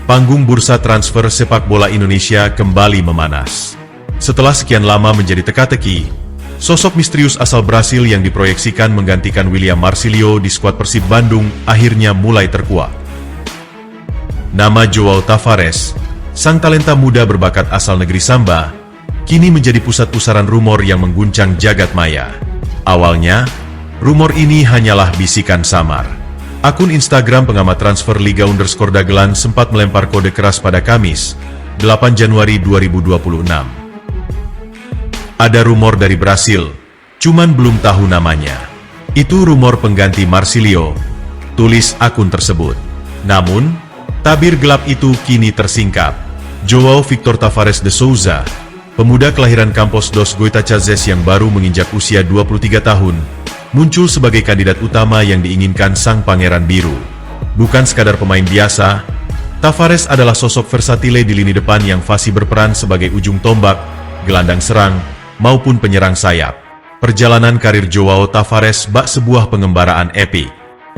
Panggung bursa transfer sepak bola Indonesia kembali memanas. Setelah sekian lama menjadi teka-teki, sosok misterius asal Brasil yang diproyeksikan menggantikan William Marcilio di skuad Persib Bandung akhirnya mulai terkuak. Nama Joao Tavares, sang talenta muda berbakat asal negeri Samba, kini menjadi pusat pusaran rumor yang mengguncang jagat maya. Awalnya, rumor ini hanyalah bisikan samar. Akun Instagram pengamat transfer Liga_Dagelan sempat melempar kode keras pada Kamis, 8 Januari 2026. Ada rumor dari Brasil, cuman belum tahu namanya. Itu rumor pengganti Marcilio, tulis akun tersebut. Namun, tabir gelap itu kini tersingkap. Joao Victor Tavares de Souza, pemuda kelahiran Campos dos Goitacazes yang baru menginjak usia 23 tahun, muncul sebagai kandidat utama yang diinginkan sang pangeran biru. Bukan sekadar pemain biasa, Tavares adalah sosok versatile di lini depan yang fasih berperan sebagai ujung tombak, gelandang serang, maupun penyerang sayap. Perjalanan karir Joao Tavares bak sebuah pengembaraan epik.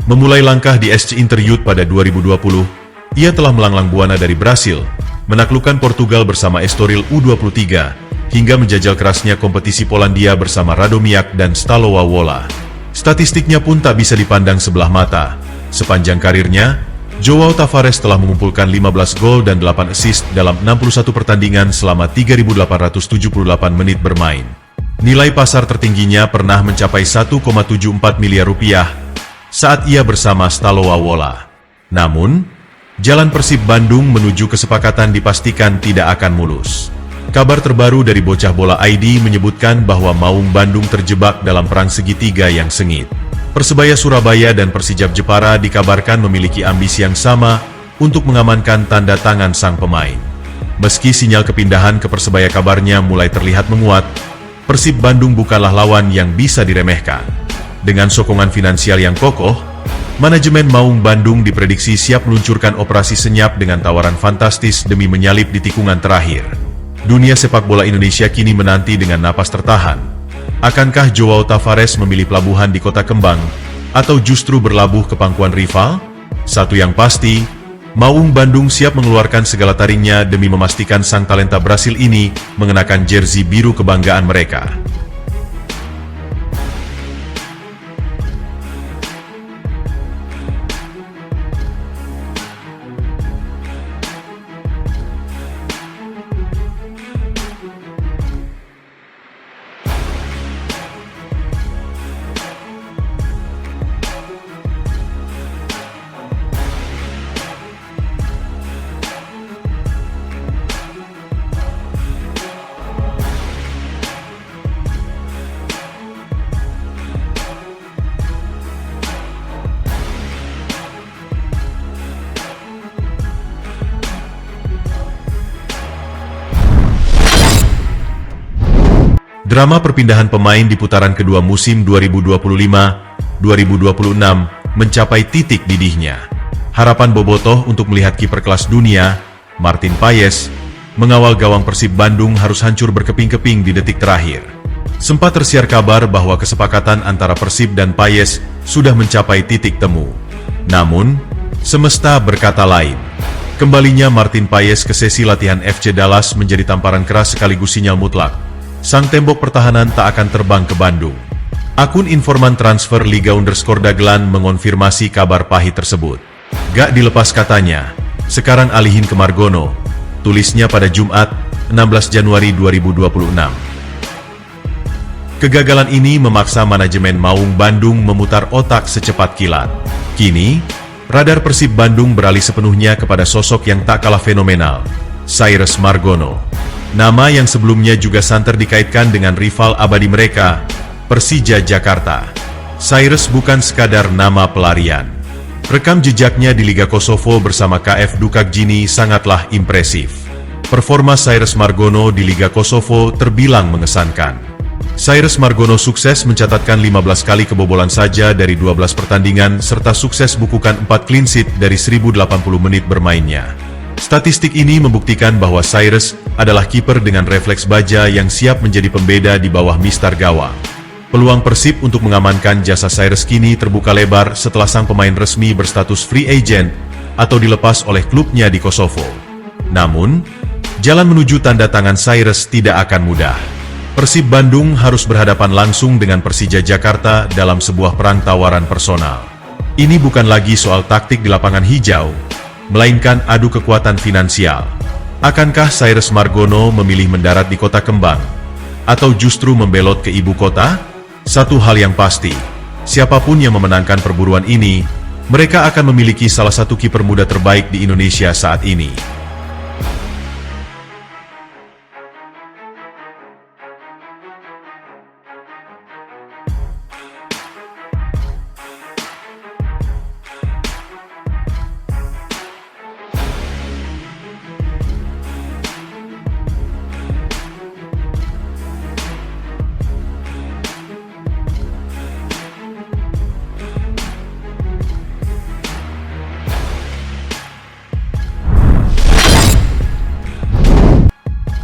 Memulai langkah di SC Inter Youth pada 2020, ia telah melanglang buana dari Brasil, menaklukkan Portugal bersama Estoril U23, hingga menjajal kerasnya kompetisi Polandia bersama Radomiak dan Stalowa Wola. Statistiknya pun tak bisa dipandang sebelah mata. Sepanjang karirnya, Joao Tavares telah mengumpulkan 15 gol dan 8 assist dalam 61 pertandingan selama 3.878 menit bermain. Nilai pasar tertingginya pernah mencapai 1,74 miliar rupiah saat ia bersama Stalowa Wola. Namun, jalan Persib Bandung menuju kesepakatan dipastikan tidak akan mulus. Kabar terbaru dari Bocah Bola ID menyebutkan bahwa Maung Bandung terjebak dalam perang segitiga yang sengit. Persebaya Surabaya dan Persijap Jepara dikabarkan memiliki ambisi yang sama untuk mengamankan tanda tangan sang pemain. Meski sinyal kepindahan ke Persebaya kabarnya mulai terlihat menguat, Persib Bandung bukanlah lawan yang bisa diremehkan. Dengan sokongan finansial yang kokoh, manajemen Maung Bandung diprediksi siap meluncurkan operasi senyap dengan tawaran fantastis demi menyalip di tikungan terakhir. Dunia sepak bola Indonesia kini menanti dengan napas tertahan. Akankah Joao Tavares memilih pelabuhan di Kota Kembang, atau justru berlabuh ke pangkuan rival? Satu yang pasti, Maung Bandung siap mengeluarkan segala taringnya demi memastikan sang talenta Brasil ini mengenakan jersey biru kebanggaan mereka. Drama perpindahan pemain di putaran kedua musim 2025-2026 mencapai titik didihnya. Harapan bobotoh untuk melihat kiper kelas dunia, Martin Paes, mengawal gawang Persib Bandung harus hancur berkeping-keping di detik terakhir. Sempat tersiar kabar bahwa kesepakatan antara Persib dan Paes sudah mencapai titik temu. Namun, semesta berkata lain. Kembalinya Martin Paes ke sesi latihan FC Dallas menjadi tamparan keras sekaligus sinyal mutlak. Sang tembok pertahanan tak akan terbang ke Bandung. Akun informan transfer Liga_Dagelan mengonfirmasi kabar pahit tersebut. Gak dilepas katanya, sekarang alihin ke Margono, tulisnya pada Jumat, 16 Januari 2026. Kegagalan ini memaksa manajemen Maung Bandung memutar otak secepat kilat. Kini, radar Persib Bandung beralih sepenuhnya kepada sosok yang tak kalah fenomenal, Cyrus Margono. Nama yang sebelumnya juga santer dikaitkan dengan rival abadi mereka, Persija Jakarta. Cyrus bukan sekadar nama pelarian. Rekam jejaknya di Liga Kosovo bersama KF Dukakjini sangatlah impresif. Performa Cyrus Margono di Liga Kosovo terbilang mengesankan. Cyrus Margono sukses mencatatkan 15 kali kebobolan saja dari 12 pertandingan serta sukses bukukan 4 clean sheet dari 1080 menit bermainnya. Statistik ini membuktikan bahwa Cyrus adalah kiper dengan refleks baja yang siap menjadi pembeda di bawah mistar gawang. Peluang Persib untuk mengamankan jasa Cyrus kini terbuka lebar setelah sang pemain resmi berstatus free agent atau dilepas oleh klubnya di Kosovo. Namun, jalan menuju tanda tangan Cyrus tidak akan mudah. Persib Bandung harus berhadapan langsung dengan Persija Jakarta dalam sebuah perang tawaran personal. Ini bukan lagi soal taktik di lapangan hijau, melainkan adu kekuatan finansial. Akankah Cyrus Margono memilih mendarat di Kota Kembang, atau justru membelot ke ibu kota? Satu hal yang pasti, siapapun yang memenangkan perburuan ini, mereka akan memiliki salah satu kiper muda terbaik di Indonesia saat ini.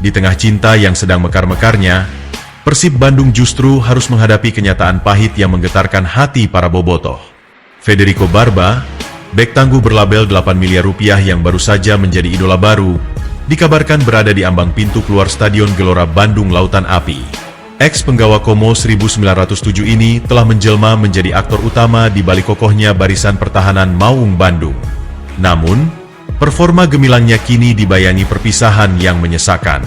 Di tengah cinta yang sedang mekar-mekarnya, Persib Bandung justru harus menghadapi kenyataan pahit yang menggetarkan hati para bobotoh. Federico Barba, bek tangguh berlabel 8 miliar rupiah yang baru saja menjadi idola baru, dikabarkan berada di ambang pintu keluar Stadion Gelora Bandung Lautan Api. Ex-penggawa Como 1907 ini telah menjelma menjadi aktor utama di balik kokohnya barisan pertahanan Maung Bandung. Namun, performa gemilangnya kini dibayangi perpisahan yang menyesakan.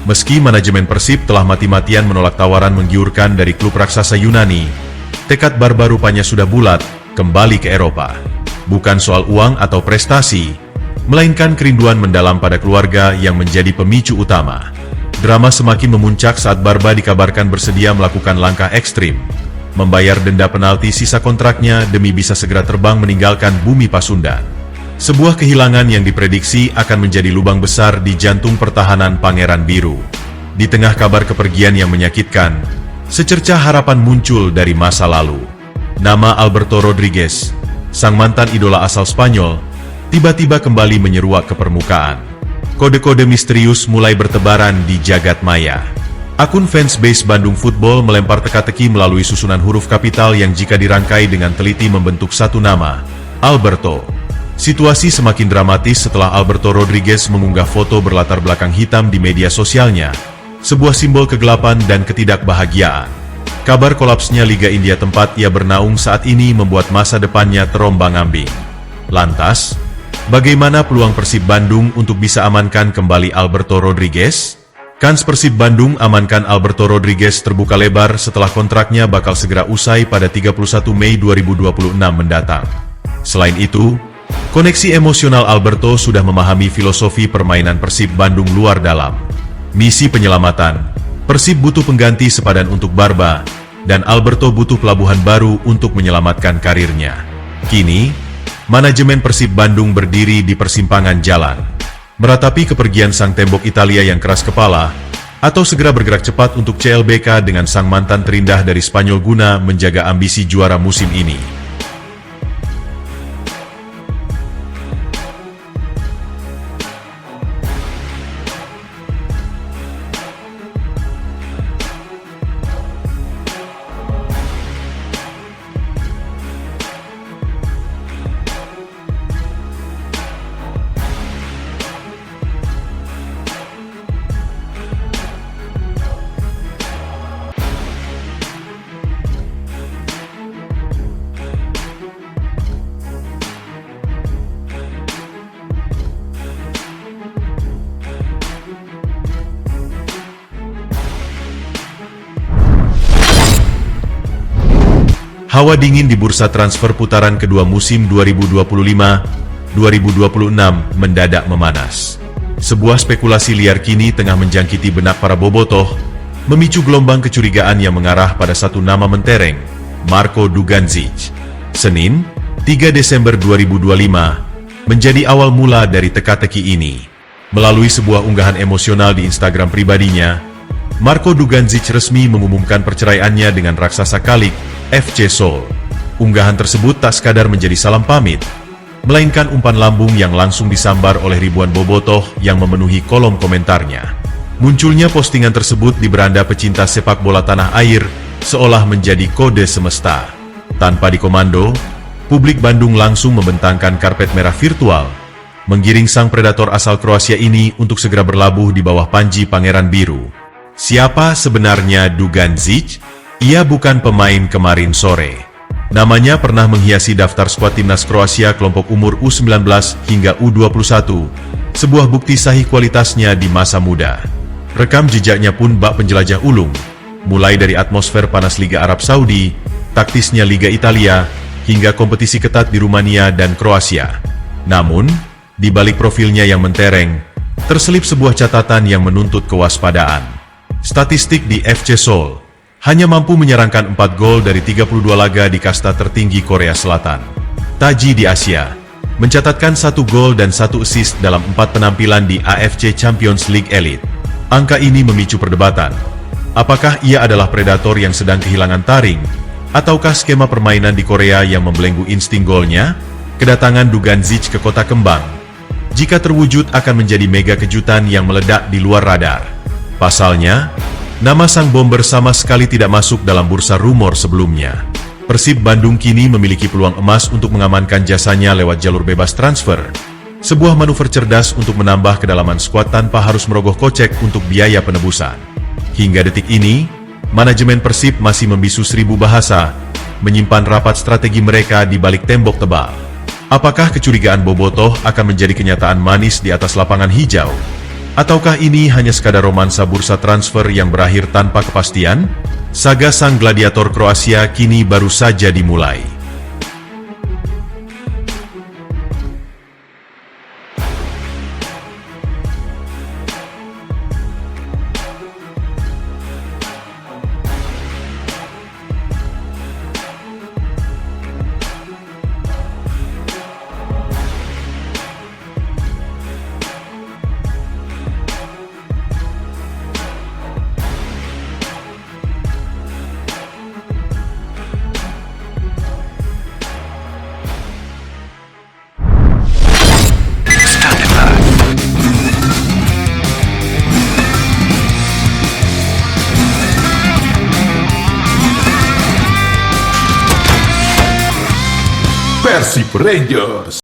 Meski manajemen Persib telah mati-matian menolak tawaran menggiurkan dari klub raksasa Yunani, tekad Barba rupanya sudah bulat kembali ke Eropa. Bukan soal uang atau prestasi, melainkan kerinduan mendalam pada keluarga yang menjadi pemicu utama. Drama semakin memuncak saat Barba dikabarkan bersedia melakukan langkah ekstrim, membayar denda penalti sisa kontraknya demi bisa segera terbang meninggalkan bumi Pasundan. Sebuah kehilangan yang diprediksi akan menjadi lubang besar di jantung pertahanan Pangeran Biru. Di tengah kabar kepergian yang menyakitkan, secercah harapan muncul dari masa lalu. Nama Alberto Rodriguez, sang mantan idola asal Spanyol, tiba-tiba kembali menyeruak ke permukaan. Kode-kode misterius mulai bertebaran di jagat maya. Akun fansbase Bandung Football melempar teka-teki melalui susunan huruf kapital yang jika dirangkai dengan teliti membentuk satu nama, Alberto. Situasi semakin dramatis setelah Alberto Rodriguez mengunggah foto berlatar belakang hitam di media sosialnya, sebuah simbol kegelapan dan ketidakbahagiaan. Kabar kolapsnya Liga India tempat ia bernaung saat ini membuat masa depannya terombang-ambing. Lantas, bagaimana peluang Persib Bandung untuk bisa amankan kembali Alberto Rodriguez? Kans Persib Bandung amankan Alberto Rodriguez terbuka lebar setelah kontraknya bakal segera usai pada 31 Mei 2026 mendatang. Selain itu, koneksi emosional Alberto sudah memahami filosofi permainan Persib Bandung luar dalam. Misi penyelamatan, Persib butuh pengganti sepadan untuk Barba, dan Alberto butuh pelabuhan baru untuk menyelamatkan karirnya. Kini, manajemen Persib Bandung berdiri di persimpangan jalan. Meratapi kepergian sang tembok Italia yang keras kepala, atau segera bergerak cepat untuk CLBK dengan sang mantan terindah dari Spanyol guna menjaga ambisi juara musim ini. Hawa dingin di bursa transfer putaran kedua musim 2025-2026 mendadak memanas. Sebuah spekulasi liar kini tengah menjangkiti benak para bobotoh, memicu gelombang kecurigaan yang mengarah pada satu nama mentereng, Marko Dugandzic. Senin, 3 Desember 2025, menjadi awal mula dari teka-teki ini. Melalui sebuah unggahan emosional di Instagram pribadinya, Marko Dugandzic resmi mengumumkan perceraiannya dengan raksasa Kalik, FC Seoul. Unggahan tersebut tak sekadar menjadi salam pamit, melainkan umpan lambung yang langsung disambar oleh ribuan bobotoh yang memenuhi kolom komentarnya. Munculnya postingan tersebut di beranda pecinta sepak bola tanah air, seolah menjadi kode semesta. Tanpa dikomando, publik Bandung langsung membentangkan karpet merah virtual, menggiring sang predator asal Kroasia ini untuk segera berlabuh di bawah panji Pangeran Biru. Siapa sebenarnya Dugan Zic? Ia bukan pemain kemarin sore. Namanya pernah menghiasi daftar skuad timnas Kroasia kelompok umur U19 hingga U21, sebuah bukti sahih kualitasnya di masa muda. Rekam jejaknya pun bak penjelajah ulung, mulai dari atmosfer panas Liga Arab Saudi, taktisnya Liga Italia, hingga kompetisi ketat di Rumania dan Kroasia. Namun, di balik profilnya yang mentereng, terselip sebuah catatan yang menuntut kewaspadaan. Statistik di FC Seoul, hanya mampu menyerangkan 4 gol dari 32 laga di kasta tertinggi Korea Selatan. Taji di Asia, mencatatkan 1 gol dan 1 assist dalam 4 penampilan di AFC Champions League Elite. Angka ini memicu perdebatan. Apakah ia adalah predator yang sedang kehilangan taring, ataukah skema permainan di Korea yang membelenggu insting golnya? Kedatangan Dugan Zic ke Kota Kembang, jika terwujud akan menjadi mega kejutan yang meledak di luar radar. Pasalnya, nama sang bomber sama sekali tidak masuk dalam bursa rumor sebelumnya. Persib Bandung kini memiliki peluang emas untuk mengamankan jasanya lewat jalur bebas transfer. Sebuah manuver cerdas untuk menambah kedalaman skuad tanpa harus merogoh kocek untuk biaya penebusan. Hingga detik ini, manajemen Persib masih membisu 1000 bahasa, menyimpan rapat strategi mereka di balik tembok tebal. Apakah kecurigaan Bobotoh akan menjadi kenyataan manis di atas lapangan hijau? Ataukah ini hanya sekadar romansa bursa transfer yang berakhir tanpa kepastian? Saga sang gladiator Kroasia kini baru saja dimulai. Persib Rangers.